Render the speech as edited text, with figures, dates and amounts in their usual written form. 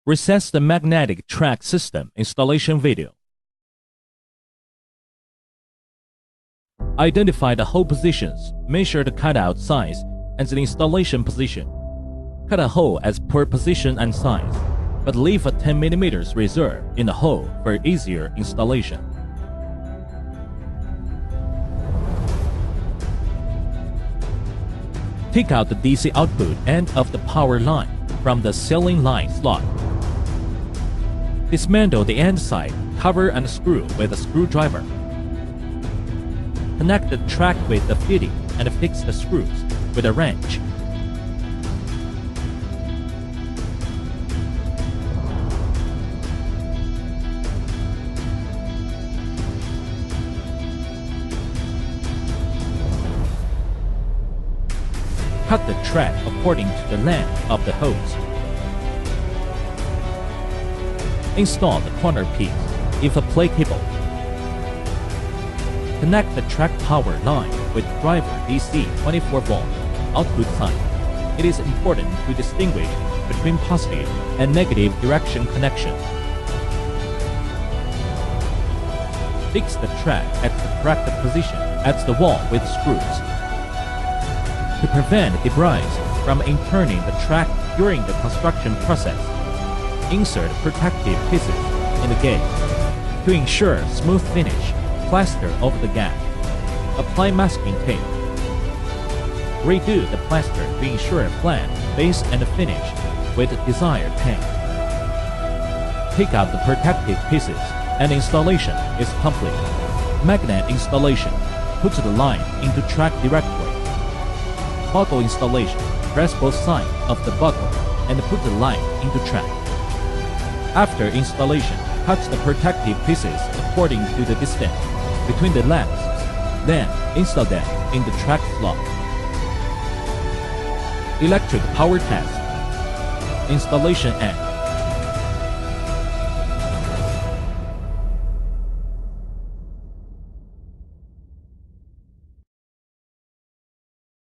Recess the magnetic track system installation video. Identify the hole positions, measure the cutout size and the installation position. Cut a hole as per position and size, but leave a 10 mm reserve in the hole for easier installation. Take out the DC output end of the power line from the ceiling line slot. Dismantle the end side, cover and screw with a screwdriver. Connect the track with the fitting and fix the screws with a wrench. Cut the track according to the length of the hose. Install the corner piece, if applicable. Connect the track power line with driver DC 24-volt output side. It is important to distinguish between positive and negative direction connections. Fix the track at the correct position at the wall with screws. To prevent debris from entering the track during the construction process, insert protective pieces in the gate. To ensure smooth finish, plaster over the gap. Apply masking tape. Redo the plaster to ensure a flat base and finish with desired paint. Take out the protective pieces and installation is complete. Magnet installation. Put the line into track directly. Buckle installation. Press both sides of the buckle and put the line into track. After installation, cut the protective pieces according to the distance between the lamps. Then install them in the track slot. Electric power test. Installation end.